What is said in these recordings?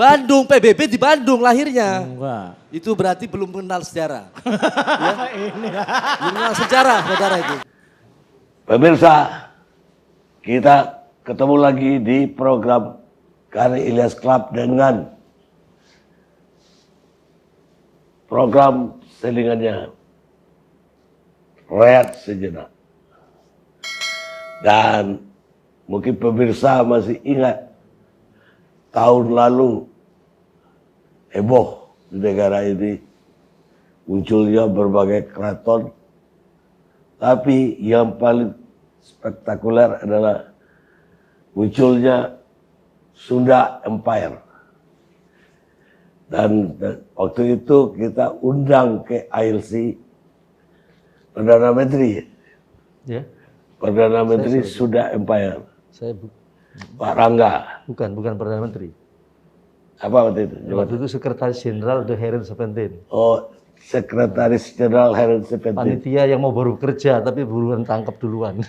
Bandung, PBB di Bandung lahirnya. Enggak. Itu berarti belum kenal sejarah. Ya? Belum kenal sejarah, saudara itu. Pemirsa, kita ketemu lagi di program Kari Ilyas Club dengan program selingannya Rehat Sejenak. Dan mungkin pemirsa masih ingat tahun lalu heboh di negara ini, munculnya berbagai keraton, tapi yang paling spektakuler adalah munculnya Sunda Empire. Dan waktu itu kita undang ke ILC Perdana Menteri, Ya. Perdana Menteri Sunda Empire, Saya Pak Rangga. bukan Perdana Menteri. Apa waktu itu? Waktu itu Sekretaris Jenderal The Heren 17. Oh, Sekretaris Jenderal Heren 17. Panitia yang mau baru kerja tapi buruan tangkap duluan.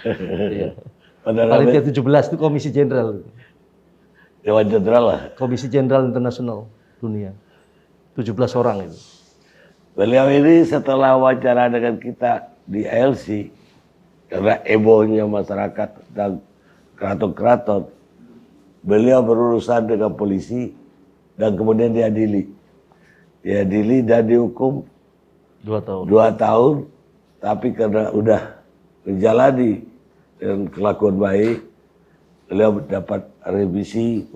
Iya. Perdana Panitia Menteri 17 itu Komisi Jenderal. Dewan Jenderal lah. Komisi Jenderal Internasional Dunia. 17 orang itu. Beliau ini setelah wawancara dengan kita di ILC, karena ebohnya masyarakat dan keraton-keraton, beliau berurusan dengan polisi dan kemudian diadili. Diadili dan dihukum 2 tahun. 2 tahun, tapi karena udah menjalani dengan kelakuan baik, beliau dapat revisi,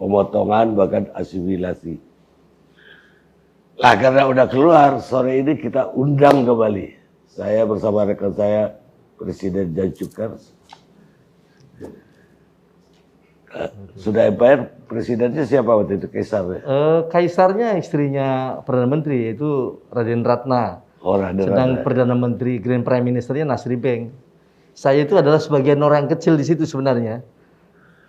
pemotongan, bahkan asimilasi. Lah karena udah keluar, sore ini kita undang kembali. Saya bersama rekan saya, Presiden Jan Cukar. Sudah Empire, presidennya siapa waktu itu? Kaisar ya? Kaisarnya istrinya Perdana Menteri, yaitu Raden Ratna. Oh, Raden Sedang Ratna. Perdana Menteri, Grand Prime Ministernya Nasri Bank. Saya itu adalah sebagian orang kecil di situ sebenarnya.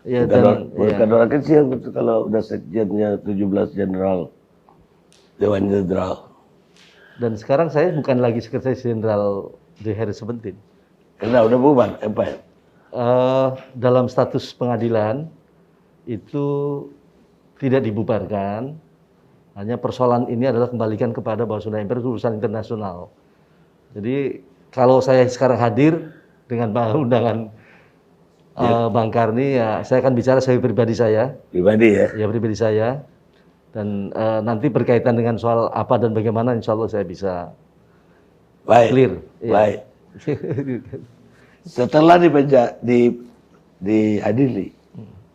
Ya, Bukan orang kecil, kalau udah sekjennya 17 jenderal, Dewan Jenderal. Dan sekarang saya bukan lagi Sekretaris Jenderal The Heren 17. Karena udah bubar Empire. Dalam status pengadilan itu tidak dibubarkan. Hanya persoalan ini adalah kembalikan kepada bahwa Sunda Empire itu urusan internasional. Jadi kalau saya sekarang hadir dengan undangan Bang Karni, ya saya akan bicara sebagai pribadi saya. Pribadi ya? Ya pribadi saya. Dan nanti berkaitan dengan soal apa dan bagaimana, insya Allah saya bisa Baik. clear. Ya. Baik. Setelah diadili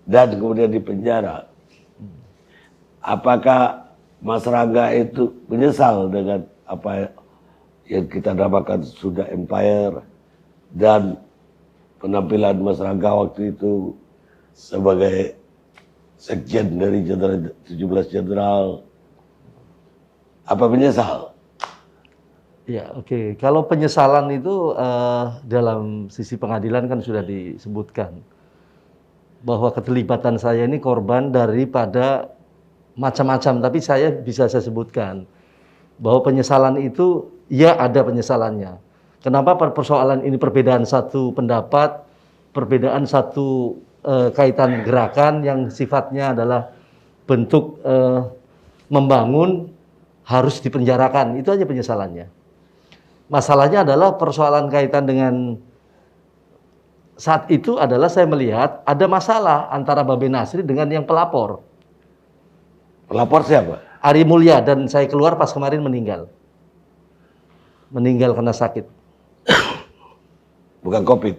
dan kemudian dipenjara, apakah Mas Rangga itu menyesal dengan apa yang kita namakan Sunda Empire dan penampilan Mas Rangga waktu itu sebagai sekjen dari 17 jenderal? Apa menyesal? Ya, oke. Kalau penyesalan itu dalam sisi pengadilan kan sudah disebutkan bahwa keterlibatan saya ini korban daripada macam-macam, tapi saya sebutkan bahwa penyesalan itu ya ada penyesalannya. Kenapa persoalan ini perbedaan satu pendapat, perbedaan satu kaitan gerakan yang sifatnya adalah bentuk membangun harus dipenjarakan, itu aja penyesalannya. Masalahnya adalah persoalan kaitan dengan saat itu adalah saya melihat ada masalah antara Babe Nasri dengan yang pelapor. Pelapor siapa? Ari Mulya, dan saya keluar pas kemarin meninggal. Meninggal karena sakit. Bukan COVID.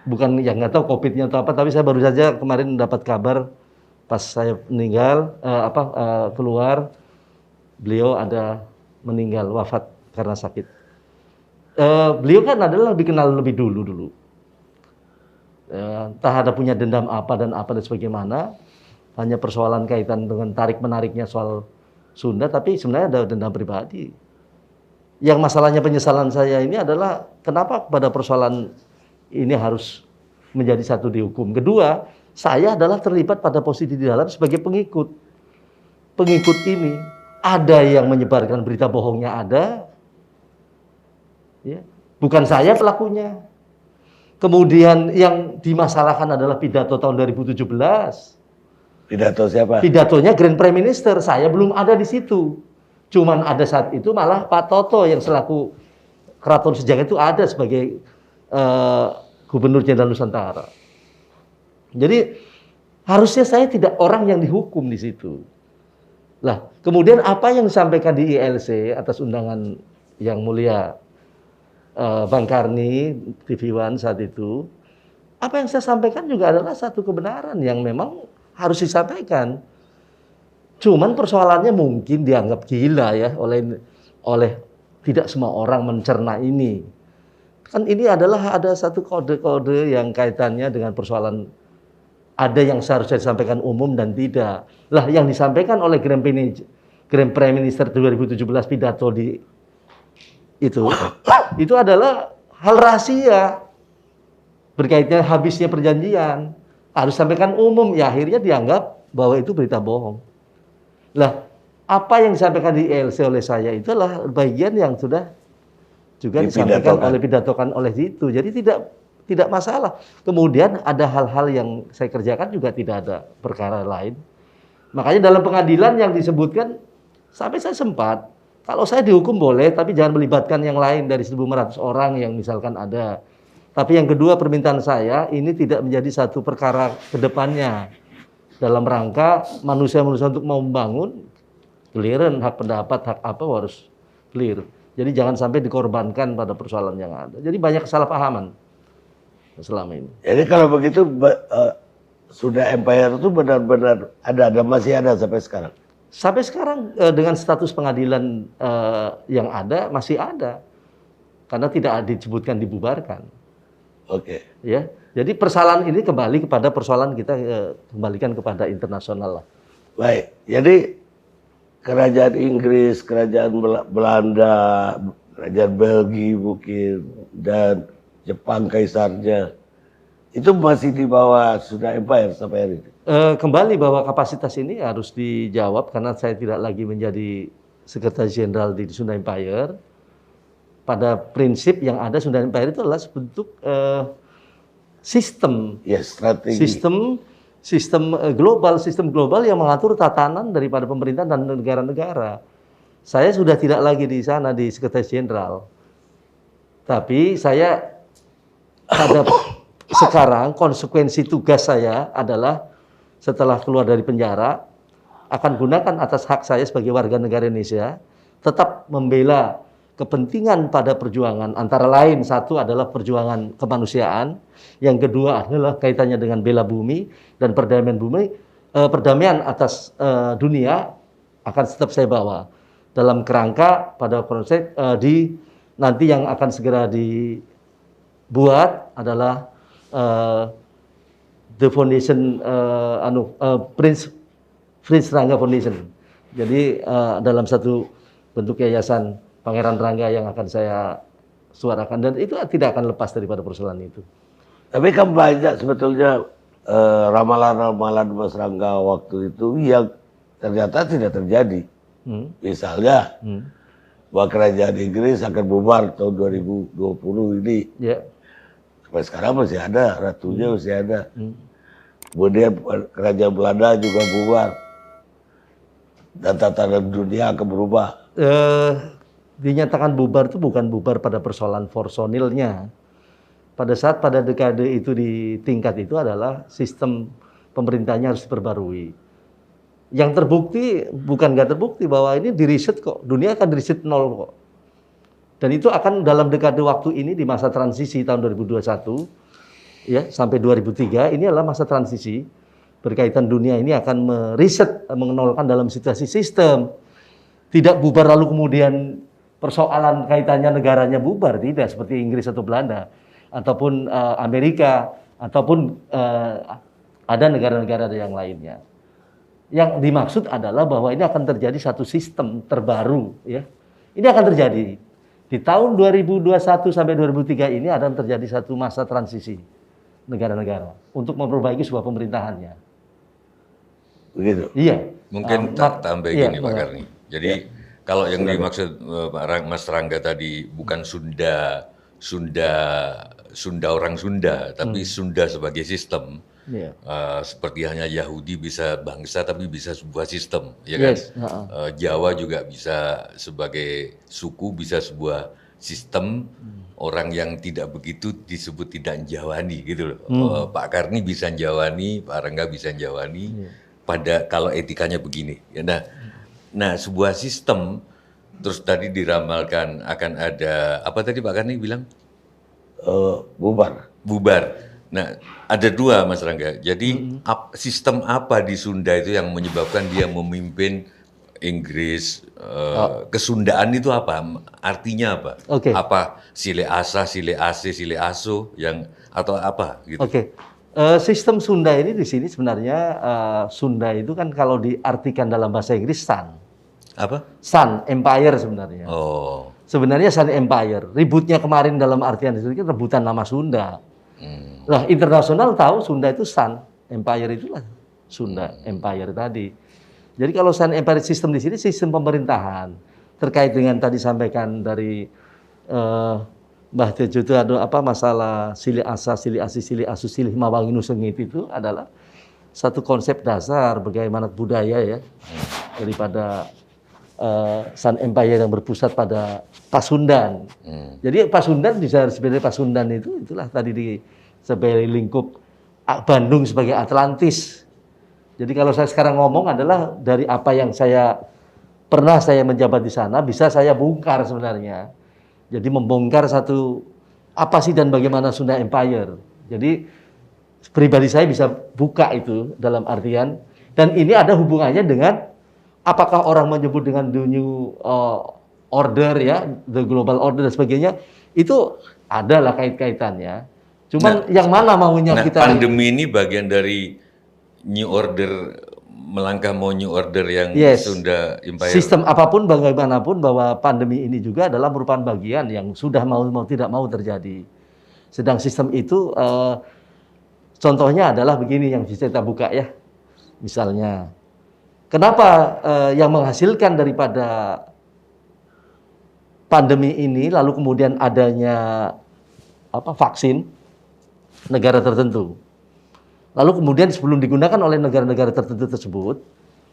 Bukan, ya nggak tahu COVID-nya atau apa, tapi saya baru saja kemarin dapat kabar pas saya meninggal, keluar, beliau ada meninggal, wafat karena sakit. Beliau kan adalah dikenal lebih dulu. Entah ada punya dendam apa dan sebagaimana, hanya persoalan kaitan dengan tarik-menariknya soal Sunda, tapi sebenarnya ada dendam pribadi. Yang masalahnya penyesalan saya ini adalah kenapa pada persoalan ini harus menjadi satu dihukum. Kedua, saya adalah terlibat pada posisi di dalam sebagai pengikut. Pengikut ini ada yang menyebarkan berita bohongnya ada, ya. Bukan saya pelakunya. Kemudian yang dimasalahkan adalah pidato tahun 2017. Pidato siapa? Pidatonya Grand Prime Minister, saya belum ada di situ. Cuman ada saat itu malah Pak Toto yang selaku Keraton Sejagat itu ada sebagai Gubernur Jenderal Nusantara. Jadi harusnya saya tidak orang yang dihukum di situ. Lah, kemudian apa yang disampaikan di ILC atas undangan yang mulia Bang Karni, TV One saat itu, apa yang saya sampaikan juga adalah satu kebenaran yang memang harus disampaikan. Cuman persoalannya mungkin dianggap gila ya oleh tidak semua orang mencerna ini. Kan ini adalah ada satu kode-kode yang kaitannya dengan persoalan ada yang seharusnya disampaikan umum dan tidak. Lah yang disampaikan oleh Grand Prime Minister 2017 pidato di itu adalah hal rahasia berkaitan habisnya perjanjian. Harus sampaikan umum, ya akhirnya dianggap bahwa itu berita bohong. Lah, apa yang disampaikan di ILC oleh saya itulah bagian yang sudah juga dipidatokan oleh itu. Jadi tidak masalah. Kemudian ada hal-hal yang saya kerjakan juga tidak ada perkara lain. Makanya dalam pengadilan yang disebutkan sampai saya sempat, kalau saya dihukum boleh, tapi jangan melibatkan yang lain dari 1.500 orang yang misalkan ada. Tapi yang kedua permintaan saya ini tidak menjadi satu perkara ke depannya. Dalam rangka manusia-manusia untuk mau membangun, clearance, hak pendapat, hak apa harus clear. Jadi jangan sampai dikorbankan pada persoalan yang ada. Jadi banyak kesalahpahaman selama ini. Jadi kalau begitu sudah Empire itu benar-benar ada masih ada sampai sekarang. Sampai sekarang dengan status pengadilan yang ada masih ada karena tidak disebutkan dibubarkan. Oke. Ya, jadi persoalan ini kembali kepada persoalan kita kembalikan kepada internasional lah. Baik, jadi kerajaan Inggris, kerajaan Belanda, kerajaan Belgia mungkin dan Jepang kaisarnya itu masih di bawah Sunda Empire sampai hari ini. Kembali bahwa kapasitas ini harus dijawab karena saya tidak lagi menjadi Sekretaris Jenderal di Sunda Empire. Pada prinsip yang ada Sunda Empire itu adalah bentuk sistem, strategi. Sistem global yang mengatur tatanan daripada pemerintahan dan negara-negara. Saya sudah tidak lagi di sana di Sekretaris Jenderal, tapi saya pada sekarang konsekuensi tugas saya adalah setelah keluar dari penjara akan gunakan atas hak saya sebagai warga negara Indonesia tetap membela kepentingan pada perjuangan, antara lain satu adalah perjuangan kemanusiaan, yang kedua adalah kaitannya dengan bela bumi dan perdamaian bumi, perdamaian atas dunia akan tetap saya bawa dalam kerangka pada konsep nanti yang akan segera dibuat adalah The Foundation Prince Rangga Foundation. Jadi dalam satu bentuk yayasan Pangeran Rangga yang akan saya suarakan dan itu tidak akan lepas daripada persoalan itu. Tapi kan banyak sebetulnya ramalan-ramalan Mas Rangga waktu itu yang ternyata tidak terjadi. Misalnya bahwa kerajaan Inggris akan bubar tahun 2020 ini. Ya. Sampai sekarang masih ada, ratunya masih ada. Kemudian kerajaan Belanda juga bubar. Dan tatanan dunia akan berubah. Dinyatakan bubar itu bukan bubar pada persoalan personilnya. Pada saat pada dekade itu di tingkat itu adalah sistem pemerintahnya harus diperbarui. Yang terbukti bukan nggak terbukti bahwa ini di riset kok, dunia akan di riset nol kok. Dan itu akan dalam dekade waktu ini di masa transisi tahun 2021 ya sampai 2003 ini adalah masa transisi berkaitan dunia ini akan meriset mengenolkan dalam situasi sistem. Tidak bubar lalu kemudian persoalan kaitannya negaranya bubar, tidak seperti Inggris atau Belanda ataupun Amerika ataupun ada negara-negara yang lainnya. Yang dimaksud adalah bahwa ini akan terjadi satu sistem terbaru ya. Ini akan terjadi di tahun 2021 sampai 2003 ini akan terjadi satu masa transisi negara-negara untuk memperbaiki sebuah pemerintahannya. Begitu. Iya. Mungkin tambah gini Pak Karni. Jadi kalau yang dimaksud Mas Rangga tadi bukan Sunda orang Sunda, tapi Sunda sebagai sistem. Iya. Seperti hanya Yahudi bisa bangsa tapi bisa sebuah sistem, ya kan? Yes. Jawa juga bisa sebagai suku bisa sebuah sistem. Orang yang tidak begitu disebut tidak Jawani gitu loh. Pak Karni bisa Jawani, Pak Rangga bisa Jawani. Pada kalau etikanya begini. Ya, nah sebuah sistem terus tadi diramalkan akan ada apa tadi Pak Karni bilang? Bubar. Bubar. Nah, ada dua Mas Rangga. Jadi sistem apa di Sunda itu yang menyebabkan dia memimpin Inggris? Kesundaan itu apa? Artinya apa? Oke. Apa sile asa, sile ase, sile aso yang atau apa gitu? Oke. Sistem Sunda ini di sini sebenarnya Sunda itu kan kalau diartikan dalam bahasa Inggris Sun. Apa? Sun, Empire sebenarnya. Oh. Sebenarnya Sun Empire. Ributnya kemarin dalam artian itu kan rebutan nama Sunda. Nah, internasional tahu Sunda itu Sun Empire, itulah Sunda Empire tadi. Jadi kalau Sun Empire sistem di sini sistem pemerintahan terkait dengan tadi sampaikan dari Mbah Tejo itu ada apa masalah silih asa, silih asi, silih asu, silih mawangi nusengit itu adalah satu konsep dasar bagaimana budaya ya daripada Sun Empire yang berpusat pada Pasundan. Jadi Pasundan bisa sebenarnya Pasundan itulah tadi sebagai lingkup Bandung sebagai Atlantis. Jadi kalau saya sekarang ngomong adalah dari apa yang pernah saya menjabat di sana bisa saya bongkar sebenarnya. Jadi membongkar satu apa sih dan bagaimana Sunda Empire. Jadi pribadi saya bisa buka itu dalam artian dan ini ada hubungannya dengan apakah orang menyebut dengan the new order ya, the global order dan sebagainya, itu adalah kait-kaitannya. Cuman yang mana maunya kita... Pandemi ini bagian dari new order, melangkah mau new order yang Sunda Empire. Sistem apapun bagaimanapun bahwa pandemi ini juga adalah merupakan bagian yang sudah mau tidak mau terjadi. Sedang sistem itu contohnya adalah begini yang bisa kita buka ya. Misalnya, kenapa yang menghasilkan daripada pandemi ini lalu kemudian adanya vaksin negara tertentu. Lalu kemudian sebelum digunakan oleh negara-negara tertentu tersebut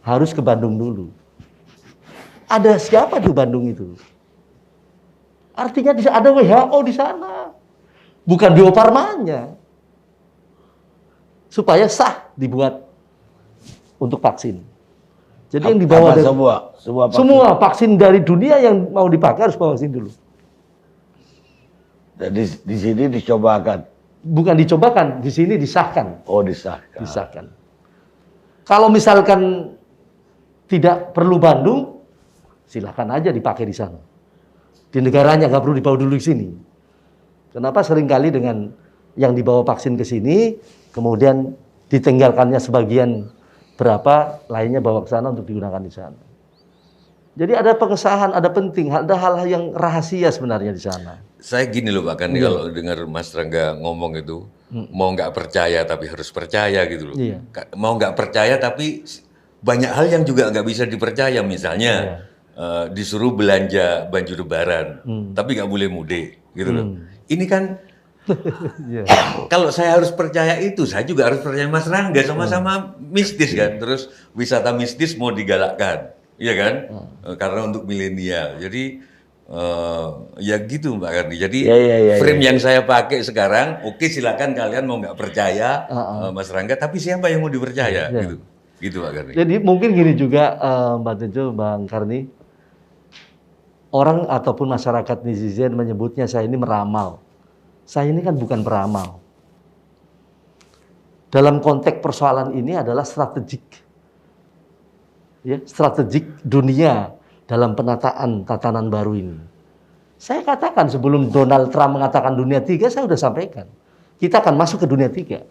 harus ke Bandung dulu. Ada siapa di Bandung itu? Artinya ada WHO di sana. Bukan Bio Farmanya. Supaya sah dibuat untuk vaksin. Jadi yang dibawa dari semua vaksin dari dunia yang mau dipakai harus bawa vaksin dulu. Jadi di sini dicobakan. Bukan dicobakan, di sini disahkan. Oh, disahkan. Disahkan. Kalau misalkan tidak perlu Bandung, silakan aja dipakai di sana. Di negaranya nggak perlu dibawa dulu ke sini. Kenapa seringkali dengan yang dibawa vaksin ke sini, kemudian ditinggalkannya sebagian berapa, lainnya bawa ke sana untuk digunakan di sana. Jadi ada pengesahan, ada penting, ada hal-hal yang rahasia sebenarnya di sana. Saya gini loh Pak Kandi, kalau dengar Mas Rangga ngomong itu, mau nggak percaya tapi harus percaya gitu loh. Mau nggak percaya tapi banyak hal yang juga nggak bisa dipercaya. Misalnya disuruh belanja baju lebaran, tapi nggak boleh mudik gitu loh. Ini kan kalau saya harus percaya itu, saya juga harus percaya Mas Rangga, sama-sama mistis kan. Terus wisata mistis mau digalakkan, iya kan? Karena untuk milenial. Jadi ya gitu Mbak Karni. Jadi frame yang saya pakai sekarang, oke silakan kalian mau nggak percaya Mas Rangga, tapi siapa yang mau dipercaya gitu, gitu Mbak Karni. Jadi mungkin gini juga Mbak Tejo, Bang Karni, orang ataupun masyarakat netizen menyebutnya saya ini meramal. Saya ini kan bukan peramal. Dalam konteks persoalan ini adalah strategik, ya, strategik dunia. Dalam penataan tatanan baru ini. Saya katakan sebelum Donald Trump mengatakan dunia 3, saya sudah sampaikan. Kita akan masuk ke dunia 3.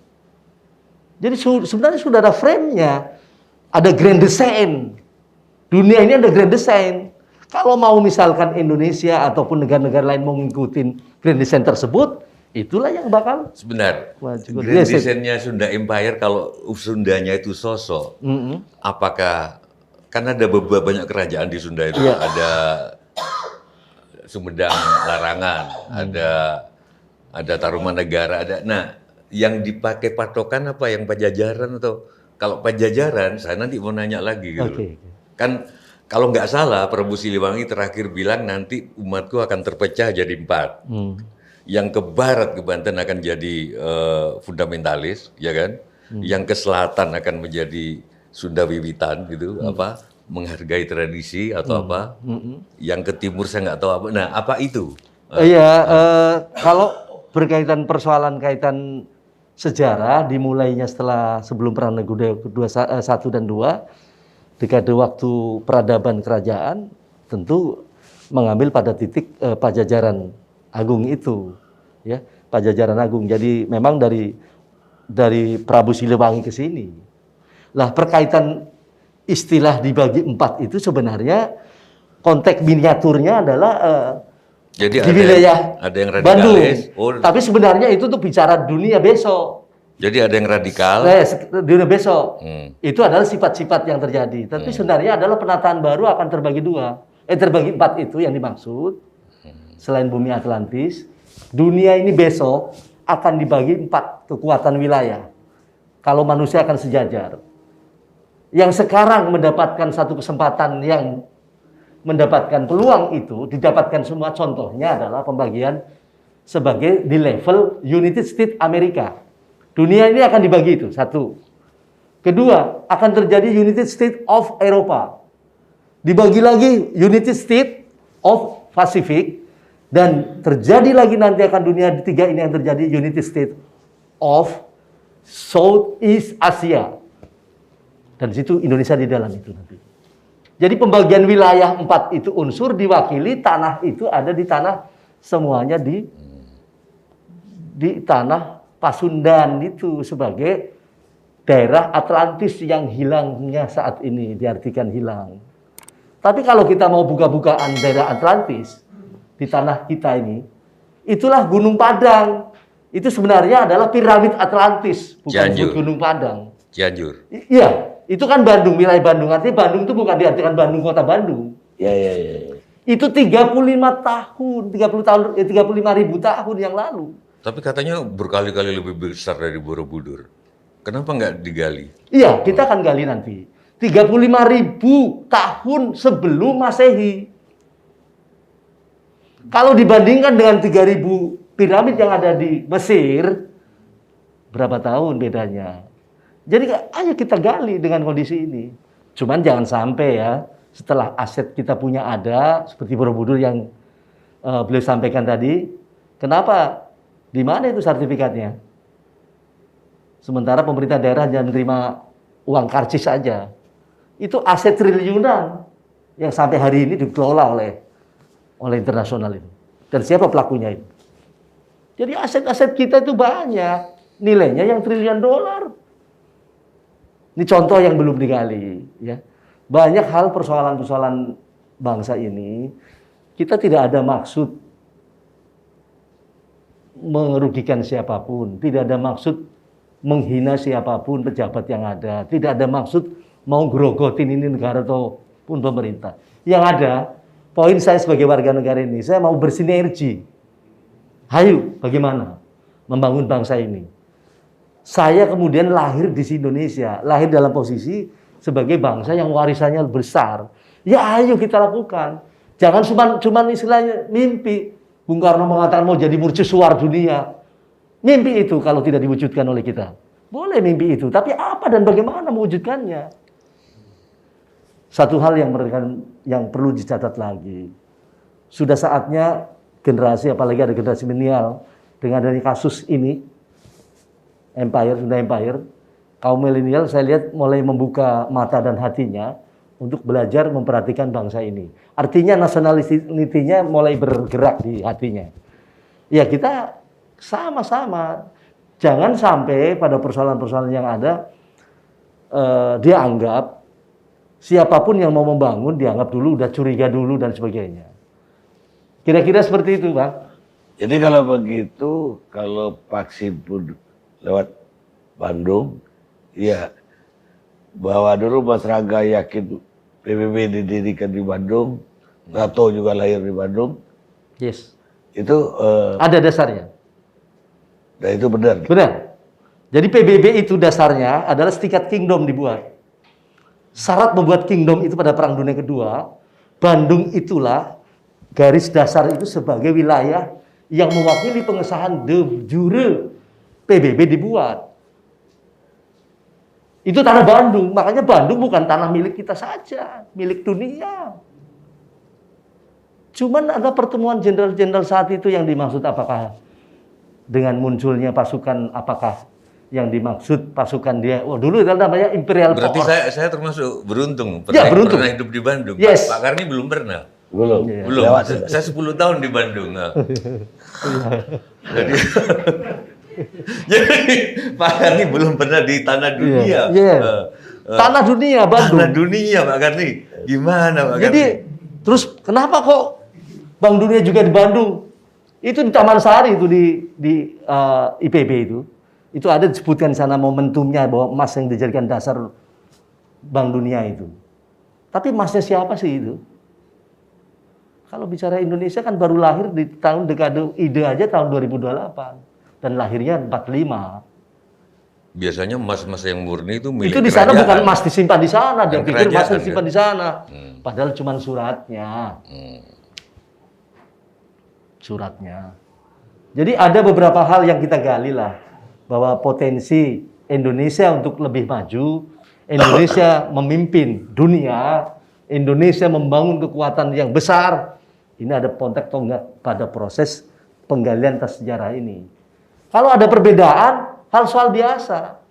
Jadi sebenarnya sudah ada frame-nya. Ada grand design. Dunia ini ada grand design. Kalau mau misalkan Indonesia ataupun negara-negara lain mau ngikutin grand design tersebut, itulah yang bakal... Sebentar, grand design-nya Sunda Empire, kalau Sundanya itu sosok, apakah... Kan ada banyak kerajaan di Sunda itu, ada Sumedang Larangan, ada Tarumanegara, ada. Nah, yang dipakai patokan apa yang Pajajaran atau kalau Pajajaran saya nanti mau nanya lagi gitu. Oke. Kan kalau nggak salah Prabu Siliwangi terakhir bilang nanti umatku akan terpecah jadi 4. Yang ke barat ke Banten akan jadi fundamentalis, ya kan? Yang ke selatan akan menjadi Sunda Wiwitan gitu, apa menghargai tradisi atau apa? Yang ke timur saya nggak tahu apa. Nah, apa itu? Iya, kalau berkaitan persoalan kaitan sejarah dimulainya sebelum Perang Naguda kedua 1 dan 2, dekade waktu peradaban kerajaan tentu mengambil pada titik Pajajaran Agung itu, ya, Pajajaran Agung. Jadi memang dari Prabu Siliwangi ke sini. Lah perkaitan istilah dibagi 4 itu sebenarnya konteks miniaturnya adalah Jadi di wilayah ada yang Bandung. radikalis. Tapi sebenarnya itu tuh bicara dunia besok. Jadi ada yang radikal. Dunia besok. Itu adalah sifat-sifat yang terjadi. Tapi sebenarnya adalah penataan baru akan terbagi 2. Terbagi 4 itu yang dimaksud. Selain bumi Atlantis, dunia ini besok akan dibagi 4 kekuatan wilayah. Kalau manusia akan sejajar. Yang sekarang mendapatkan satu kesempatan yang mendapatkan peluang itu, didapatkan semua, contohnya adalah pembagian sebagai di level United States Amerika. Dunia ini akan dibagi itu, 1. Kedua, akan terjadi United States of Eropa. Dibagi lagi United States of Pacific. Dan terjadi lagi nanti akan dunia ketiga ini yang terjadi United States of Southeast Asia. Dan situ Indonesia di dalam itu nanti. Jadi pembagian wilayah 4 itu unsur diwakili, tanah itu ada di tanah semuanya di tanah Pasundan itu sebagai daerah Atlantis yang hilangnya saat ini, diartikan hilang. Tapi kalau kita mau buka-bukaan daerah Atlantis di tanah kita ini, itulah Gunung Padang. Itu sebenarnya adalah piramid Atlantis, bukan Gunung Padang. Cianjur. Iya. Itu kan Bandung, wilayah Bandung. Artinya Bandung itu bukan diartikan Bandung, kota Bandung. Ya. Itu 35 tahun, 35.000 tahun yang lalu. Tapi katanya berkali-kali lebih besar dari Borobudur. Kenapa nggak digali? Iya, kita akan gali nanti. 35.000 tahun sebelum Masehi. Kalau dibandingkan dengan 3.000 piramid yang ada di Mesir, berapa tahun bedanya? Jadi ayo kita gali dengan kondisi ini. Cuman jangan sampai ya, setelah aset kita punya ada, seperti Borobudur yang beliau sampaikan tadi, kenapa? Di mana itu sertifikatnya? Sementara pemerintah daerah hanya menerima uang karcis saja. Itu aset triliunan yang sampai hari ini dikelola oleh internasional itu. Dan siapa pelakunya itu? Jadi aset-aset kita itu banyak, nilainya yang triliunan dolar. Ini contoh yang belum digali, ya. Banyak hal persoalan-persoalan bangsa ini, kita tidak ada maksud merugikan siapapun, tidak ada maksud menghina siapapun pejabat yang ada, tidak ada maksud mau grogotin ini negara ataupun pemerintah. Yang ada, poin saya sebagai warga negara ini, saya mau bersinergi. Hayu, bagaimana membangun bangsa ini? Saya kemudian lahir di Indonesia, lahir dalam posisi sebagai bangsa yang warisannya besar. Ya ayo kita lakukan. Jangan cuma istilahnya mimpi. Bung Karno mengatakan mau jadi mercusuar dunia. Mimpi itu kalau tidak diwujudkan oleh kita. Boleh mimpi itu, tapi apa dan bagaimana mewujudkannya? Satu hal yang perlu dicatat lagi. Sudah saatnya generasi, apalagi ada generasi milenial, dengan adanya kasus ini, Sunda Empire, kaum milenial saya lihat mulai membuka mata dan hatinya untuk belajar memperhatikan bangsa ini. Artinya nasionalitinya mulai bergerak di hatinya. Ya kita sama-sama, jangan sampai pada persoalan-persoalan yang ada dia anggap siapapun yang mau membangun dianggap dulu udah curiga dulu dan sebagainya. Kira-kira seperti itu, Bang. Jadi kalau begitu, kalau vaksin pun lewat Bandung, ya bahwa dulu Mas Rangga yakin PBB didirikan di Bandung, NATO juga lahir di Bandung. Yes. Itu ada dasarnya. dan itu benar. Benar. Jadi PBB itu dasarnya adalah Serikat Kingdom dibuat. Syarat membuat kingdom itu pada Perang Dunia Kedua, Bandung itulah garis dasar itu sebagai wilayah yang mewakili pengesahan de jure PBB dibuat. Itu tanah Bandung, makanya Bandung bukan tanah milik kita saja, milik dunia. Cuman ada pertemuan jenderal-jenderal saat itu yang dimaksud apakah dengan munculnya pasukan, apakah yang dimaksud pasukan dia, dulu itu namanya Imperial Berarti Force. saya termasuk beruntung, Ya, beruntung. pernah hidup di Bandung. Yes. Pak Karni belum pernah. Belum. Belum. Lewat. Saya 10 tahun di Bandung. Nah. Jadi Pak Karni belum pernah di tanah dunia. Iya. Tanah dunia Bandung. Tanah dunia Pak Karni. Gimana Pak Karni? Jadi terus kenapa kok Bank Dunia juga di Bandung? Itu di Taman Sari itu di IPB itu. Itu ada disebutkan di sana momentumnya bahwa emas yang dijadikan dasar Bank Dunia itu. Tapi emasnya siapa sih itu? Kalau bicara Indonesia kan baru lahir di tahun dekade ide aja tahun 2028 dan lahirnya 45. Biasanya emas-emas yang murni itu milik Itu di sana kerajaan. bukan emas disimpan di sana, dia Yang pikir emas kerajaan, disimpan kan? di sana. Padahal cuma suratnya. Suratnya. Jadi ada beberapa hal yang kita gali lah bahwa potensi Indonesia untuk lebih maju, Indonesia memimpin dunia, Indonesia membangun kekuatan yang besar. Ini ada kontak tonggak pada proses penggalian tas sejarah ini. Kalau ada perbedaan, hal soal biasa.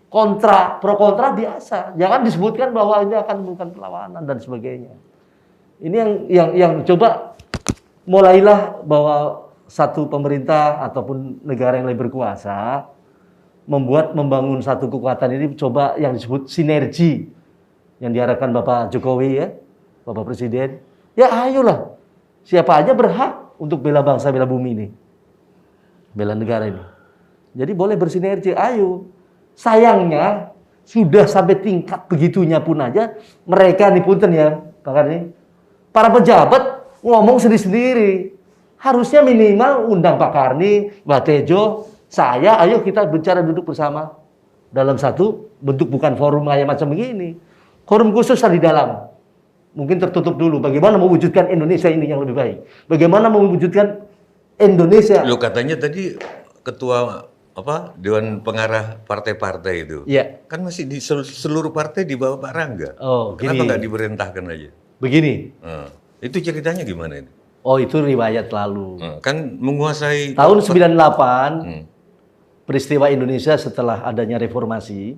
Kontra, pro kontra biasa. Jangan disebutkan bahwa ini akan bukan perlawanan dan sebagainya. Ini yang coba mulailah bahwa satu pemerintah ataupun negara yang lebih berkuasa membangun satu kekuatan ini coba yang disebut sinergi yang diharapkan Bapak Jokowi ya, Bapak Presiden. Ya ayolah, siapa aja berhak untuk bela bangsa, bela bumi ini, bela negara ini. Jadi boleh bersinergi, ayo. Sayangnya sudah sampai tingkat begitunya pun aja mereka nih punten ya, Pak Karni, para pejabat ngomong sendiri-sendiri. Harusnya minimal undang Pak Karni, Mbak Tejo, saya, ayo kita bicara duduk bersama dalam satu bentuk bukan forum kayak macam begini. Forum khusus di dalam. Mungkin tertutup dulu. Bagaimana mewujudkan Indonesia ini yang lebih baik? Bagaimana mewujudkan Indonesia? Lo katanya tadi ketua Dewan Pengarah partai-partai itu. Iya. Kan masih di seluruh partai di bawah Pak Rangga. Oh, Kenapa gini. nggak diperintahkan aja? Begini. Itu ceritanya gimana itu? Oh, itu riwayat lalu. Kan menguasai Tahun 98, peristiwa Indonesia setelah adanya reformasi,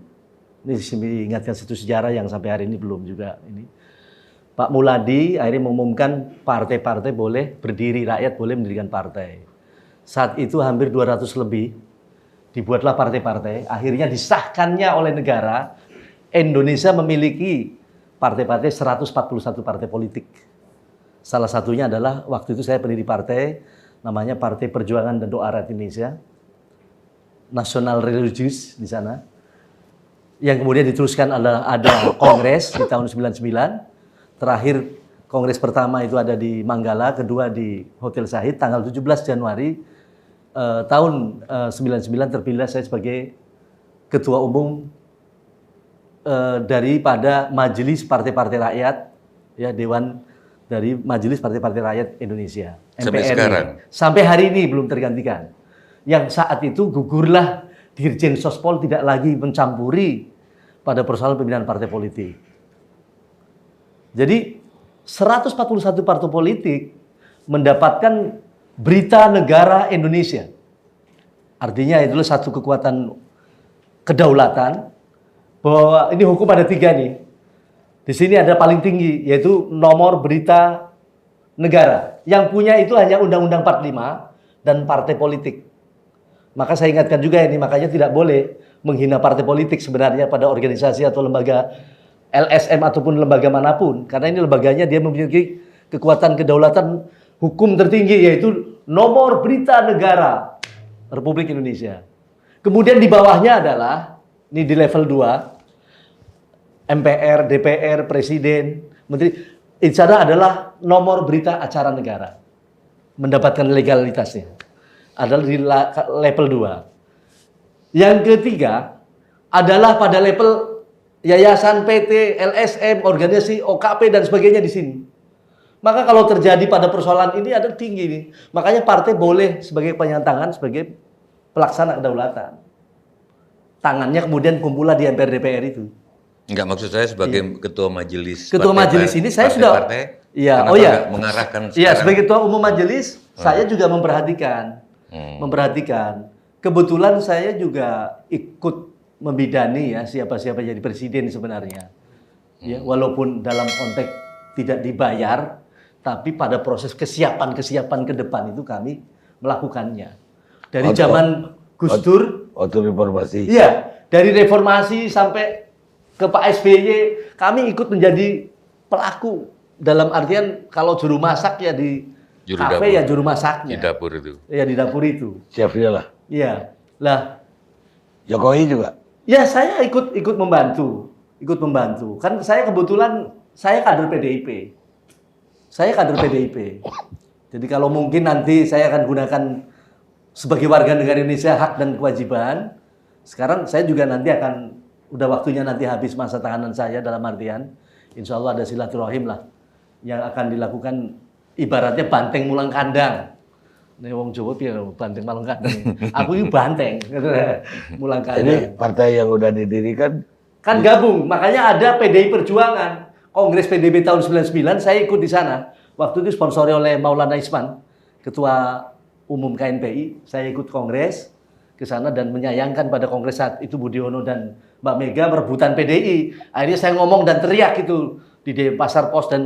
ini diingatkan situ sejarah yang sampai hari ini belum juga ini. Pak Muladi akhirnya mengumumkan partai-partai boleh berdiri, rakyat boleh mendirikan partai. Saat itu hampir 200 lebih dibuatlah partai-partai, akhirnya disahkannya oleh negara, Indonesia memiliki partai-partai 141 partai politik. Salah satunya adalah waktu itu saya pendiri partai, namanya Partai Perjuangan dan Doa Rakyat Indonesia, Nasional Religius di sana. Yang kemudian diteruskan adalah ada kongres di tahun 99. Terakhir kongres pertama itu ada di Manggala, kedua di Hotel Sahid tanggal 17 Januari tahun 99 terpilih saya sebagai ketua umum daripada Majelis Partai-Partai Rakyat, ya Dewan dari Majelis Partai-Partai Rakyat Indonesia, Sampai MPRI. sekarang? Sampai hari ini belum tergantikan. Yang saat itu gugurlah Dirjen Sospol tidak lagi mencampuri pada persoalan pembinaan partai politik. Jadi 141 partai politik mendapatkan berita negara Indonesia. Artinya itulah satu kekuatan kedaulatan bahwa ini hukum ada 3 nih. Di sini ada paling tinggi, yaitu nomor berita negara. Yang punya itu hanya Undang-Undang 45 dan partai politik. Maka saya ingatkan juga ini, makanya tidak boleh menghina partai politik sebenarnya pada organisasi atau lembaga LSM ataupun lembaga manapun. Karena ini lembaganya dia memiliki kekuatan kedaulatan hukum tertinggi, yaitu nomor berita negara Republik Indonesia. Kemudian di bawahnya adalah, ini di level 2, MPR, DPR, Presiden, Menteri, itu adalah nomor berita acara negara. Mendapatkan legalitasnya. Adalah di level Yang ketiga adalah pada level yayasan, PT, LSM, organisasi, OKP dan sebagainya di sini. Maka kalau terjadi pada persoalan ini ada tinggi nih. Makanya partai boleh sebagai penyantangan, sebagai pelaksana kedaulatan. Tangannya kemudian kumpullah di MPR DPR itu. Enggak, maksud saya sebagai ketua majelis. Ketua majelis ini saya sudah iya, kenapa nggak mengarahkan Iya, sekarang? sebagai ketua umum majelis saya juga memperhatikan. Memperhatikan. Kebetulan saya juga ikut membidani ya siapa-siapa jadi presiden sebenarnya. Ya, walaupun dalam konteks tidak dibayar, tapi pada proses kesiapan ke depan itu kami melakukannya. Dari zaman Gus Dur, waktu reformasi. iya, dari reformasi sampai ke Pak SBY, kami ikut menjadi pelaku. Dalam artian kalau juru masak ya di kafe ya juru masaknya. Di dapur itu. Iya, di dapur itu. Chefnya lah. Iya. Lah, Jokowi juga. ya saya ikut membantu. Kan saya kebetulan saya kader PDIP. Jadi kalau mungkin nanti saya akan gunakan sebagai warga negara Indonesia hak dan kewajiban. Sekarang saya juga nanti akan, udah waktunya nanti habis masa tahanan saya dalam artian, insya Allah ada silaturahim lah yang akan dilakukan ibaratnya banteng mulang kandang. Nih wong Jawa piye banteng mulang kandang. Aku ini banteng mulang kandang. Ini partai yang udah didirikan Kan gabung, makanya ada PDI Perjuangan. Kongres PDB tahun 99, saya ikut di sana. Waktu itu sponsori oleh Maulana Isman, Ketua Umum KNPI. Saya ikut kongres ke sana dan menyayangkan pada kongres saat itu Budiono dan Mbak Mega merebutan PDI. Akhirnya saya ngomong dan teriak itu di Pasar Pos dan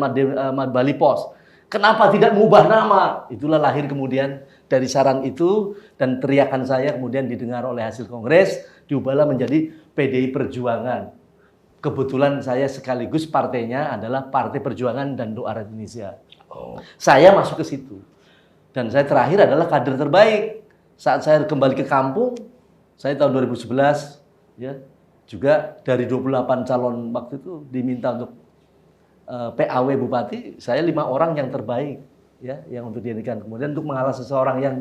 Bali Pos. Kenapa tidak mengubah nama? Itulah lahir kemudian dari saran itu dan teriakan saya kemudian didengar oleh hasil kongres, diubahlah menjadi PDI Perjuangan. Kebetulan saya sekaligus partainya adalah Partai Perjuangan dan Doa Rakyat Indonesia. Saya masuk ke situ. Dan saya terakhir adalah kader terbaik. Saat saya kembali ke kampung, saya tahun 2011, ya, juga dari 28 calon waktu itu diminta untuk PAW Bupati, saya 5 orang yang terbaik, ya, yang untuk dijadikan. Kemudian untuk mengalah seseorang yang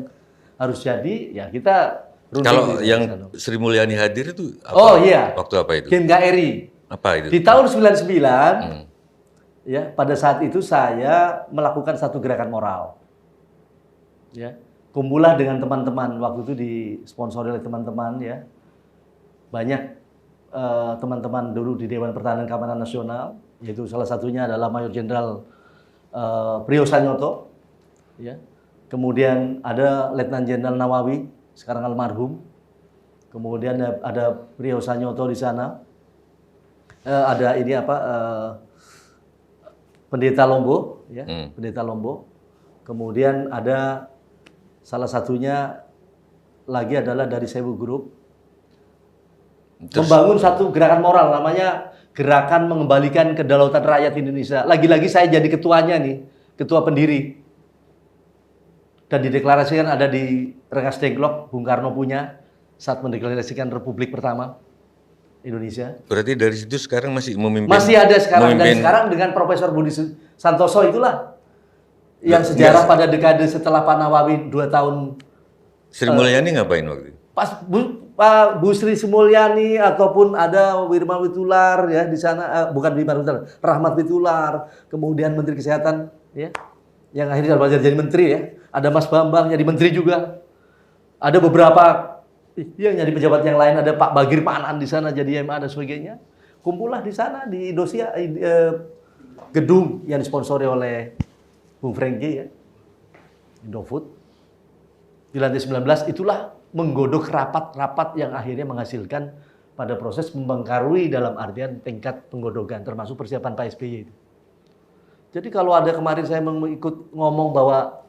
harus jadi, ya kita runding. Kalau yang Sri Mulyani hadir itu apa? Oh iya. Waktu apa itu? Gen KRI. Apa itu? Di tahun 99, ya, pada saat itu saya melakukan satu gerakan moral. Ya, kumpullah dengan teman-teman, waktu itu disponsori oleh teman-teman, ya. Banyak teman-teman dulu di Dewan Pertahanan Keamanan Nasional, yaitu salah satunya adalah Mayor Jenderal Priyo Sanyoto, ya. Kemudian ada Letnan Jenderal Nawawi, sekarang almarhum. Kemudian ada Priyo Sanyoto di sana. Ada ini Pendeta Lombo, ya, Pendeta Lombo. Kemudian ada salah satunya lagi adalah dari Sewu Group. Membangun satu gerakan moral namanya Gerakan Mengembalikan Kedaulatan Rakyat Indonesia. Lagi-lagi saya jadi ketuanya nih, ketua pendiri. Dan dideklarasikan ada di Rengas Dengklok, Bung Karno punya saat mendeklarasikan Republik pertama Indonesia. Berarti dari situ sekarang masih memimpin. Masih ada sekarang, dan sekarang dengan Profesor Budi Santoso itulah yang sejarah pada dekade setelah Pak Nawawi 2 tahun. Sri Mulyani ngapain waktu itu? Pas Pak Bu Sri Mulyani ataupun ada Wirma Witular ya di sana, bukan Wirma Witular, Rahmat Witular, kemudian Menteri Kesehatan ya, yang akhirnya belajar jadi menteri ya. Ada Mas Bambang jadi menteri juga. Ada beberapa yang jadi pejabat yang lain, ada Pak Bagir Panan di sana jadi MA dan sebagainya. Kumpullah di sana di Indosiar, gedung yang disponsori oleh Bung Franky ya, Indofood. Di lantai 19 itulah menggodok rapat-rapat yang akhirnya menghasilkan pada proses membengkarui dalam artian tingkat penggodokan, termasuk persiapan Pak SBY itu. Jadi kalau ada kemarin saya ikut ngomong bahwa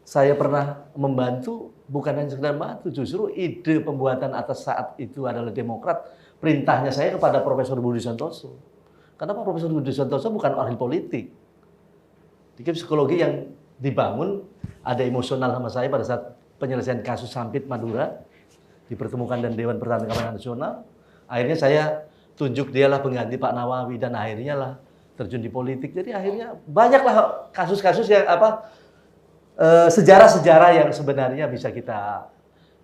saya pernah membantu, bukan hanya sekedar membantu, justru ide pembuatan atas saat itu adalah Demokrat. Perintahnya saya kepada Profesor Budi Santoso. Kenapa Profesor Budi Santoso bukan ahli politik? Dia psikologi yang dibangun, ada emosional sama saya pada saat penyelesaian kasus Sampit Madura, dipertemukan dan Dewan Pertahanan Keamanan Nasional. Akhirnya saya tunjuk dialah pengganti Pak Nawawi dan akhirnya lah terjun di politik. Jadi akhirnya banyaklah kasus-kasus yang sejarah-sejarah yang sebenarnya bisa kita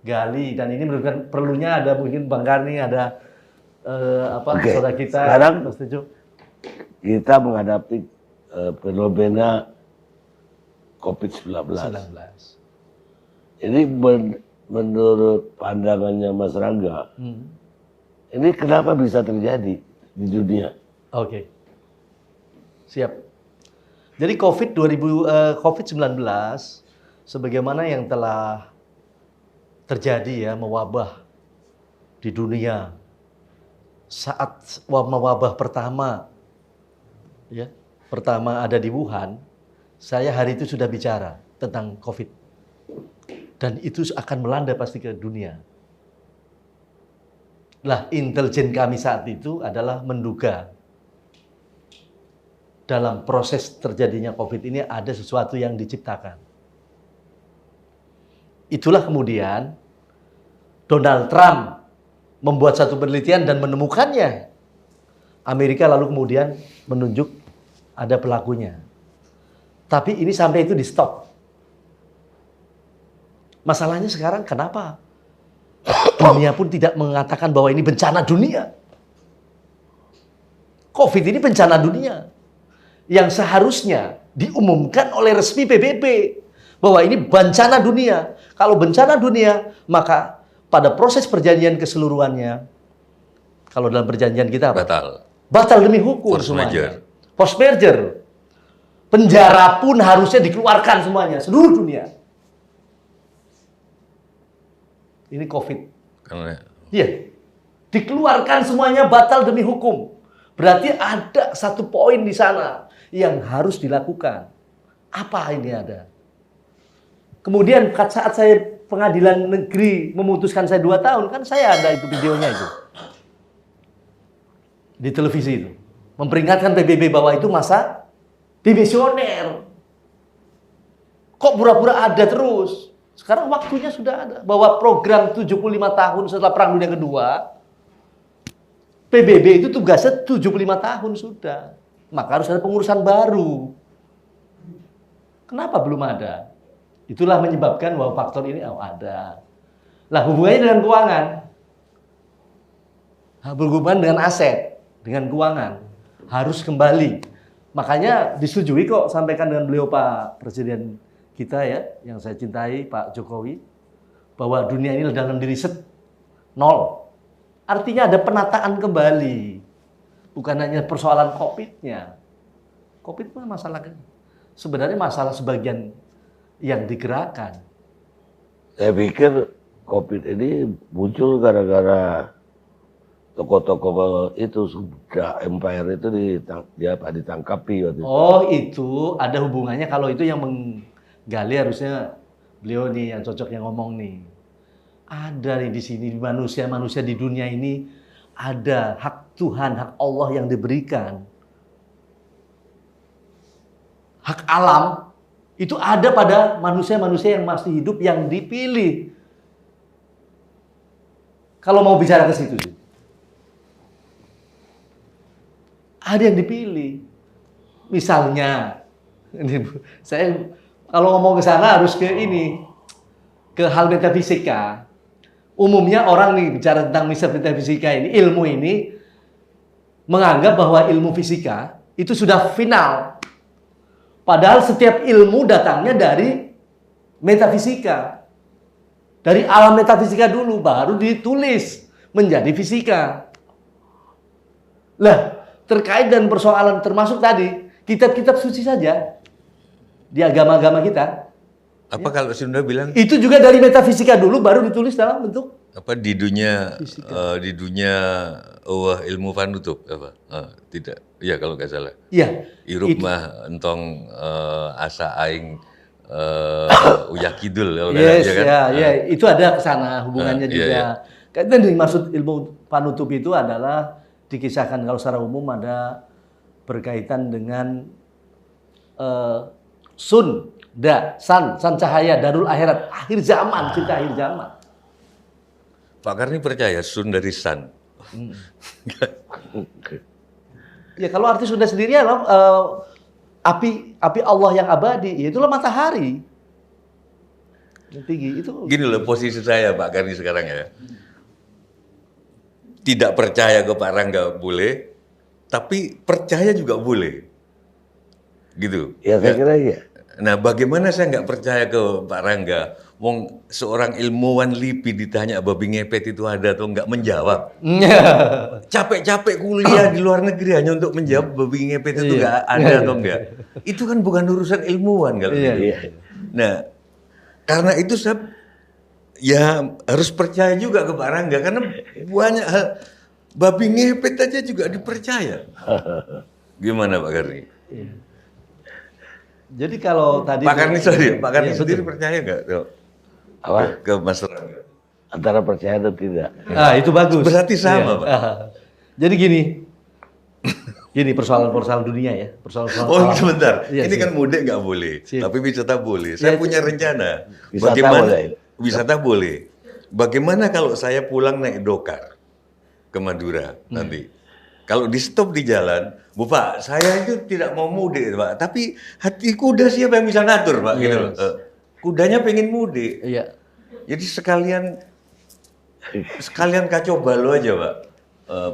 gali, dan ini menurut perlunya ada mungkin Bang Karni, ada Oke. saudara kita. Sekarang setuju? kita menghadapi fenomena COVID-19. 19. Ini menurut pandangannya Mas Rangga, ini kenapa bisa terjadi di dunia? Oke. Siap. Jadi COVID-19 sebagaimana yang telah terjadi ya, mewabah di dunia. Saat mewabah pertama ada di Wuhan, saya hari itu sudah bicara tentang COVID. Dan itu akan melanda pasti ke dunia. Lah, intelijen kami saat itu adalah menduga dalam proses terjadinya COVID ini ada sesuatu yang diciptakan. Itulah kemudian Donald Trump membuat satu penelitian dan menemukannya. Amerika lalu kemudian menunjuk ada pelakunya. Tapi ini sampai itu di stop. Masalahnya sekarang kenapa dunia pun tidak mengatakan bahwa ini bencana dunia. COVID ini bencana dunia. Yang seharusnya diumumkan oleh resmi PBB bahwa ini bencana dunia. Kalau bencana dunia, maka pada proses perjanjian keseluruhannya, kalau dalam perjanjian kita apa? Batal demi hukum semuanya. Post merger. Penjara pun harusnya dikeluarkan semuanya, seluruh dunia. Ini COVID. Iya. Dikeluarkan semuanya, batal demi hukum. Berarti ada satu poin di sana yang harus dilakukan. Apa ini ada? Kemudian saat saya pengadilan negeri memutuskan saya 2 tahun, kan saya ada itu videonya itu. Di televisi itu. Memperingatkan PBB bahwa itu masa dimisioner. Kok pura-pura ada terus? Sekarang waktunya sudah ada. Bahwa program 75 tahun setelah Perang Dunia Kedua, PBB itu tugasnya 75 tahun sudah. Maka harus ada pengurusan baru. Kenapa belum ada? Itulah menyebabkan bahwa faktor ini ada. Lah, hubungannya dengan keuangan. Berhubungan dengan aset, dengan keuangan. Harus kembali. Makanya disetujui kok, sampaikan dengan beliau Pak Presiden kita ya, yang saya cintai, Pak Jokowi, bahwa dunia ini dalam riset 0. Artinya ada penataan kembali. Bukan hanya persoalan COVID-nya. COVID itu masalah, sebenarnya masalah sebagian yang digerakkan. Saya pikir COVID ini muncul gara-gara tokoh-tokoh itu sudah empire itu ditangkapi waktu itu. Oh, itu ada hubungannya. Kalau itu yang menggali harusnya beliau nih yang cocok yang ngomong nih. Ada nih di sini manusia-manusia di dunia ini ada hak Tuhan, hak Allah yang diberikan. Hak alam itu ada pada manusia-manusia yang masih hidup yang dipilih. Kalau mau bicara ke situ sih. Ada yang dipilih. Misalnya, ini saya kalau ngomong ke sana harus ke ini, ke hal metafisika. Umumnya orang nih bicara tentang metafisika ini, ilmu ini menganggap bahwa ilmu fisika itu sudah final. Padahal setiap ilmu datangnya dari metafisika. Dari alam metafisika dulu, baru ditulis menjadi fisika. Lah, terkait dengan persoalan termasuk tadi, kitab-kitab suci saja di agama-agama kita. Apa kalau Sunda bilang itu juga dari metafisika dulu baru ditulis dalam bentuk apa di dunia ilmu panutup apa? Tidak. Iya kalau nggak salah. Iya. Irup mah entong asa aing uyakidul kalau nggak yes, salah, kan? Ya, itu ada ke sana hubungannya juga. Karena yang dimaksud ilmu panutup itu adalah dikisahkan kalau secara umum ada berkaitan dengan san cahaya, darul akhirat, akhir zaman, cerita akhir zaman. Pak Karni percaya sun dari san. Ya kalau arti Sunda sendiri adalah api Allah yang abadi, itulah matahari. yang tinggi itu. Gini loh posisi saya Pak Karni sekarang ya. Tidak percaya ke Pak Rangga boleh, tapi percaya juga boleh. Gitu. Ya saya kira iya. Nah, bagaimana saya nggak percaya ke Pak Rangga? Wong seorang ilmuwan LIPI ditanya babi ngepet itu ada atau nggak menjawab. Capek-capek kuliah di luar negeri hanya untuk menjawab babi ngepet itu nggak ada atau enggak. Itu kan bukan urusan ilmuwan kalau gitu. Iya. Nah, karena itu saya ya harus percaya juga ke Pak Rangga karena banyak hal babi ngepet aja juga dipercaya. Gimana Pak Karni? Jadi kalau tadi Pak Karni sorry, Pak Karni Iya, sendiri betul. percaya nggak Apa? ke Mas Rangga? Antara percaya atau tidak. Itu bagus. Berarti sama, Pak. Jadi gini persoalan-persoalan dunia ya, persoalan-persoalan. Oh sebentar, Iya, ini siap. kan mudik nggak boleh, Siap. tapi wisata boleh. Saya Iya, punya rencana. Wisata Bagaimana boleh. wisata boleh? Bagaimana kalau saya pulang naik dokar ke Madura nanti? Kalau di stop di jalan, Bu Pak, saya itu tidak mau mudik Pak, tapi hati kuda siapa yang bisa ngatur Pak? Gitu loh. Kudanya pengen mudik, Iya. jadi sekalian kacau balau aja Pak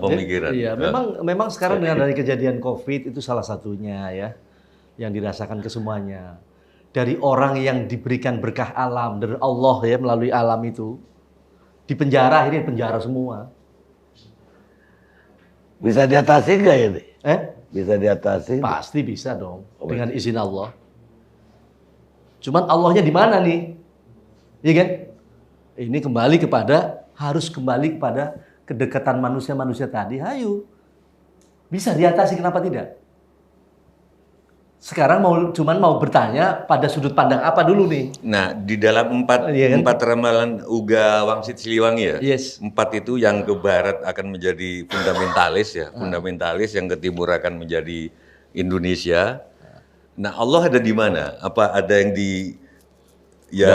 pemikiran. Iya, memang sekarang dengan dari kejadian COVID itu salah satunya ya yang dirasakan ke semuanya. Dari orang yang diberikan berkah alam dari Allah ya melalui alam itu di penjara, akhirnya penjara semua. Bisa diatasi nggak ini? Bisa diatasi? Pasti bisa dong dengan izin Allah. Cuman Allahnya di mana nih? Iya kan? Ini harus kembali kepada kedekatan manusia-manusia tadi. Hayu. Bisa diatasi, kenapa tidak? Sekarang cuman mau bertanya pada sudut pandang apa dulu nih? Nah, di dalam Iya kan? empat ramalan Uga Wangsit Siliwangi ya, Yes. 4 itu yang ke barat akan menjadi fundamentalis ya, fundamentalis, yang ke timur akan menjadi Indonesia. Nah, Allah ada di mana? Apa ada yang di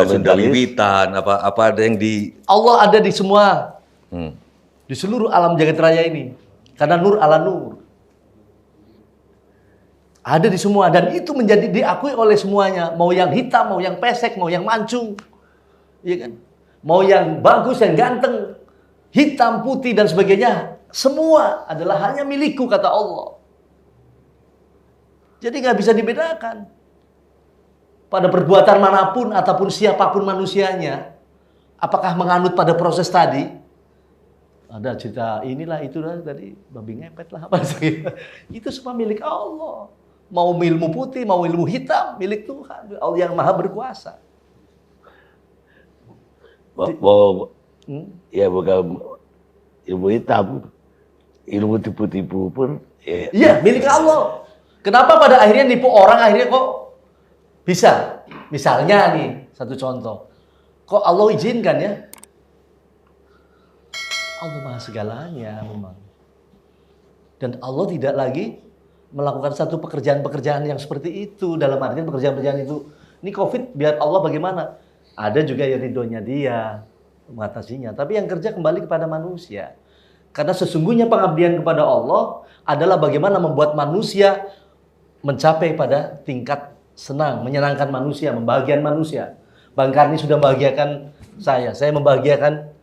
Sunda Wiwitan? Apa ada yang di Allah ada di semua, Hmm. di seluruh alam jagat raya ini. Karena nur ala nur. Ada di semua dan itu menjadi diakui oleh semuanya, mau yang hitam, mau yang pesek, mau yang mancung. Iya kan? Mau yang bagus, yang ganteng, hitam, putih dan sebagainya, semua adalah hanya milikku kata Allah. Jadi nggak bisa dibedakan. Pada perbuatan manapun ataupun siapapun manusianya, apakah menganut pada proses tadi? Ada cerita inilah itulah tadi babi ngepet lah apa sih? Itu semua milik Allah. Mau ilmu putih, mau ilmu hitam, milik Tuhan. Allah yang maha berkuasa. Ya bukan ilmu hitam, ilmu tipu-tipu pun. Iya, milik Allah. Kenapa pada akhirnya nipu orang akhirnya kok bisa? Misalnya nih, satu contoh. Kok Allah izinkan ya? Allah maha segalanya memang. Dan Allah tidak lagi melakukan satu pekerjaan-pekerjaan yang seperti itu. Dalam artian pekerjaan-pekerjaan itu. Ini COVID biar Allah bagaimana? Ada juga yang ridhonya dia mengatasinya. Tapi yang kerja kembali kepada manusia. Karena sesungguhnya pengabdian kepada Allah adalah bagaimana membuat manusia mencapai pada tingkat senang, menyenangkan manusia, membahagiakan manusia. Bang Karni sudah membahagiakan saya membahagiakan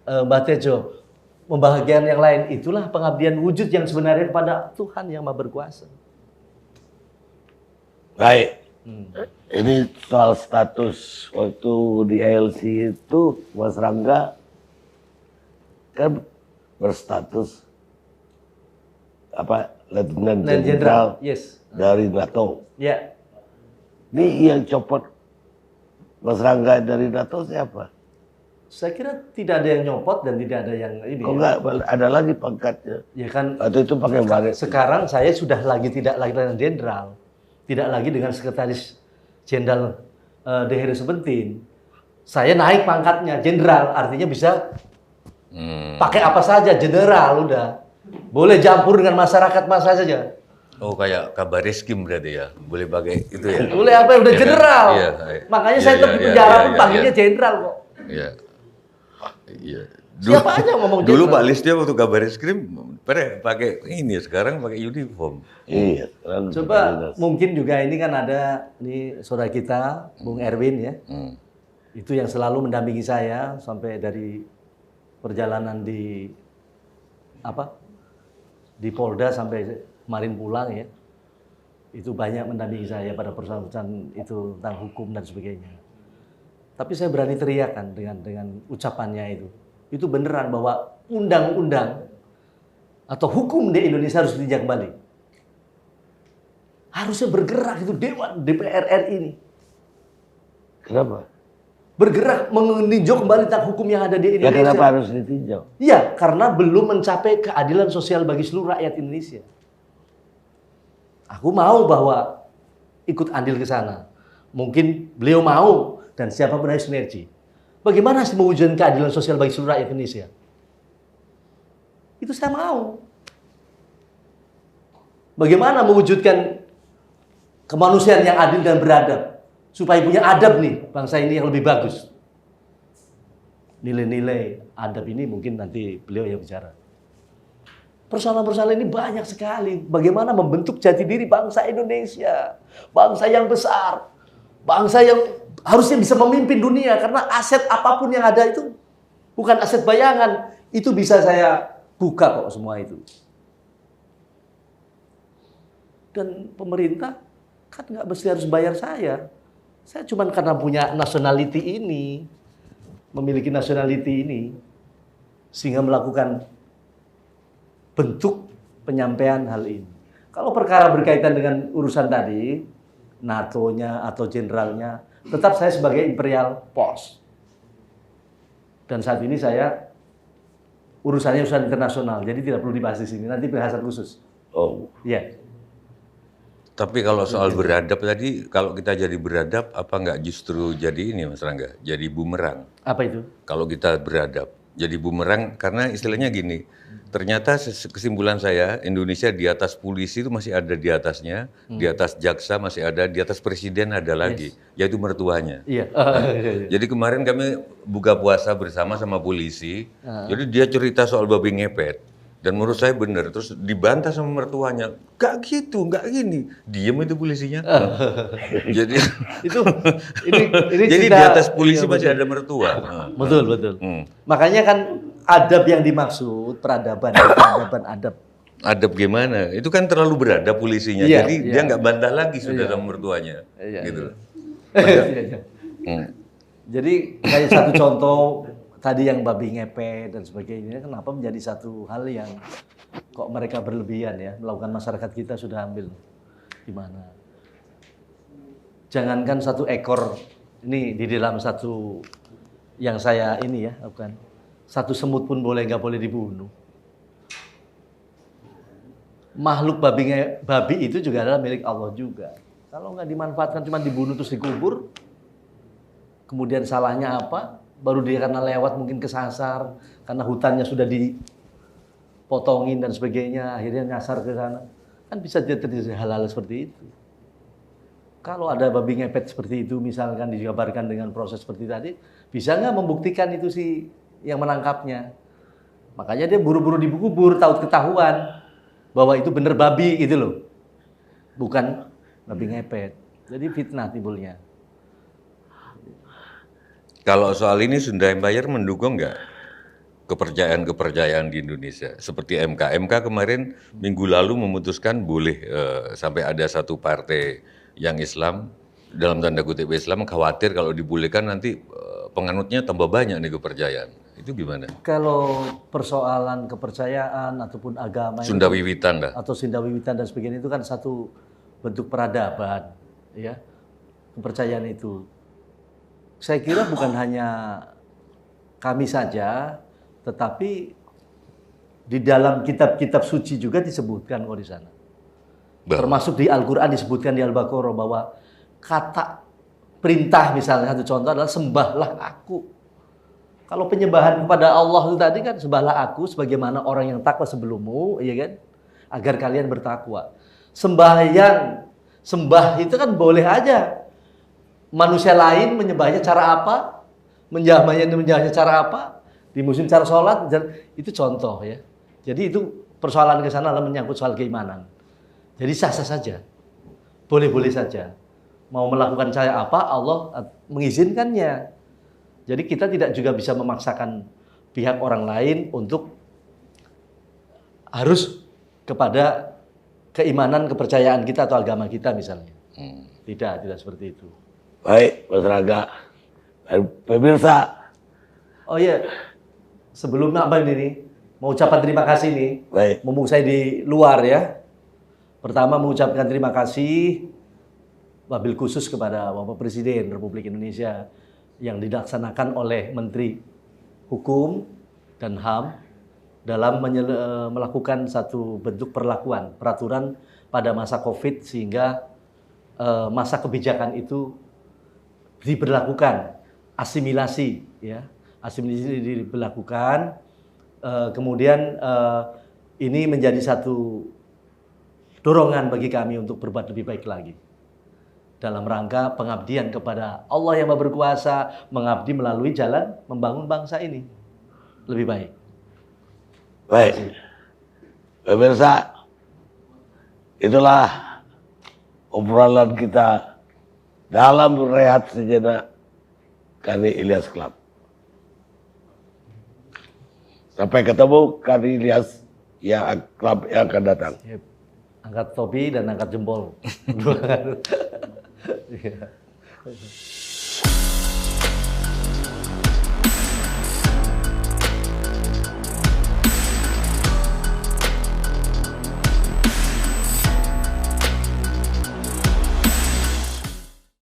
Mbak Tejo, membahagiakan yang lain. Itulah pengabdian wujud yang sebenarnya kepada Tuhan yang Maha Berkuasa. Baik. Ini soal status waktu di ALC itu Mas Rangga kan berstatus Letnan Jenderal Yes. dari NATO. Ya. Ini yang copot Mas Rangga dari NATO siapa? Saya kira tidak ada yang nyopot dan tidak ada yang ini. Kok nggak ada lagi pangkatnya? Ya kan. Atau itu pakai baret? Sekarang saya sudah tidak lagi Letnan Jenderal, tidak lagi dengan Sekretaris Jenderal Dehere Sebentin. Saya naik pangkatnya Jenderal, artinya bisa pakai apa saja, Jenderal udah. Boleh campur dengan masyarakat masa saja. Oh kayak kabar reskim berarti ya, boleh pakai itu ya? Boleh apa udah Iya kan? Jenderal. Iya, Makanya iya, saya tetap iya, di penjara iya, pun iya, panggilnya iya. Jenderal kok. Iya. Iya. Siapa aja ngomong Dulu jenderal. Pak Listio waktu kabar reskrim pakai ini, sekarang pakai uniform. Iya. Coba mungkin juga ini kan ada nih saudara kita Bung Erwin ya. Itu yang selalu mendampingi saya sampai dari perjalanan di Polda sampai kemarin pulang ya. Itu banyak mendampingi saya pada persoalan itu tentang hukum dan sebagainya. Tapi saya berani teriakan dengan ucapannya itu. Itu beneran bahwa undang-undang atau hukum di Indonesia harus ditinjau kembali. Harusnya bergerak itu Dewan DPR RI ini. Kenapa? Bergerak meninjau kembali tentang hukum yang ada di Ya Indonesia. kenapa harus ditinjau? Iya, karena belum mencapai keadilan sosial bagi seluruh rakyat Indonesia. Aku mau bahwa ikut andil ke sana. Mungkin beliau mau dan siapapun harus sinergi. Bagaimana sih mewujudkan keadilan sosial bagi seluruh rakyat Indonesia? Itu saya mau. Bagaimana mewujudkan kemanusiaan yang adil dan beradab? Supaya punya adab nih, bangsa ini yang lebih bagus. Nilai-nilai adab ini mungkin nanti beliau yang bicara. Persoalan-persoalan ini banyak sekali. Bagaimana membentuk jati diri bangsa Indonesia. Bangsa yang besar. Bangsa yang harusnya bisa memimpin dunia. Karena aset apapun yang ada itu bukan aset bayangan. Itu bisa saya buka kok semua itu. Dan pemerintah kan nggak mesti harus bayar saya. Saya cuma karena punya nationality ini, memiliki nationality ini, sehingga melakukan bentuk penyampaian hal ini. Kalau perkara berkaitan dengan urusan tadi, NATO-nya atau jenderalnya, tetap saya sebagai imperial force. Dan saat ini saya urusannya urusan internasional, jadi tidak perlu dibahas di sini. Nanti bahasan khusus. Oh, Iya. Tapi kalau soal beradab tadi, kalau kita jadi beradab, apa nggak justru jadi ini Mas Rangga? Jadi bumerang. Apa itu? Kalau kita beradab, jadi bumerang karena istilahnya gini. Ternyata kesimpulan saya, Indonesia di atas polisi itu masih ada di atasnya, di atas jaksa masih ada, di atas presiden ada lagi, yaitu mertuanya. Iya. Jadi kemarin kami buka puasa bersama sama polisi, jadi dia cerita soal babi ngepet. Dan menurut saya benar, terus dibantah sama mertuanya, gak gitu, gak gini, diem itu polisinya. Jadi ini jadi di atas polisi iya, masih ada mertua. Betul. Makanya kan adab yang dimaksud peradaban adab. Adab gimana? Itu kan terlalu beradab polisinya, Iya, jadi iya. dia nggak bantah lagi sudah sama mertuanya, gitu. Iya. Hmm. Jadi kayak satu contoh tadi yang babi ngepet dan sebagainya, kenapa menjadi satu hal yang kok mereka berlebihan ya, melakukan masyarakat kita sudah ambil gimana? Jangankan satu ekor ini di dalam satu yang saya ini ya, bukan satu semut pun nggak boleh dibunuh. Makhluk babi itu juga adalah milik Allah juga. Kalau nggak dimanfaatkan cuma dibunuh terus dikubur, kemudian salahnya apa? Baru dia karena lewat mungkin kesasar, karena hutannya sudah dipotongin dan sebagainya, akhirnya nyasar ke sana. Kan bisa terjadi hal-hal seperti itu. Kalau ada babi ngepet seperti itu, misalkan dijabarkan dengan proses seperti tadi, bisa nggak membuktikan itu si yang menangkapnya? Makanya dia buru-buru dikubur, tahu ketahuan bahwa itu bener babi gitu loh. Bukan babi ngepet. Jadi fitnah timbulnya. Kalau soal ini Sunda Empire mendukung nggak kepercayaan-kepercayaan di Indonesia? Seperti MK. MK kemarin minggu lalu memutuskan boleh sampai ada satu partai yang Islam, dalam tanda kutip Islam, khawatir kalau dibolehkan nanti penganutnya tambah banyak nih kepercayaan. Itu gimana? Kalau persoalan kepercayaan ataupun agama Sunda Wiwitan lah. atau Sunda Wiwitan dan sebagainya itu kan satu bentuk peradaban, ya. Kepercayaan itu. Saya kira bukan hanya kami saja, tetapi di dalam kitab-kitab suci juga disebutkan kok di sana. Termasuk di Al-Quran disebutkan di Al-Baqarah bahwa kata perintah misalnya satu contoh adalah sembahlah aku. Kalau penyembahan kepada Allah itu tadi kan sembahlah aku sebagaimana orang yang takwa sebelummu, ya kan? Agar kalian bertakwa. Sembah itu kan boleh aja. Manusia lain menyembahnya cara apa? Menyembahnya cara apa? Di musim cara sholat, itu contoh ya. Jadi itu persoalan ke sana adalah menyangkut soal keimanan. Jadi sah-sah saja. Boleh-boleh saja. Mau melakukan cara apa, Allah mengizinkannya. Jadi kita tidak juga bisa memaksakan pihak orang lain untuk harus kepada keimanan, kepercayaan kita atau agama kita misalnya. Tidak seperti itu. Baik, Mas Rangga. Pemirsa, Oh iya, sebelum apa ini, mau ucapan terima kasih nih. baik. Mumpung saya di luar ya. Pertama mengucapkan terima kasih wabil khusus kepada Bapak Presiden Republik Indonesia yang dilaksanakan oleh Menteri Hukum dan HAM dalam melakukan satu bentuk peraturan pada masa COVID sehingga masa kebijakan itu diberlakukan, asimilasi ya. Asimilasi diberlakukan, kemudian ini menjadi satu dorongan bagi kami untuk berbuat lebih baik lagi dalam rangka pengabdian kepada Allah yang Maha Berkuasa, mengabdi melalui jalan membangun bangsa ini lebih baik. Baik. Pemirsa, itulah obrolan kita dalam rehat sejenak kami Ilyas Club. Sampai ketemu kali Ilyas yang klub yang akan datang. Angkat topi dan angkat jempol.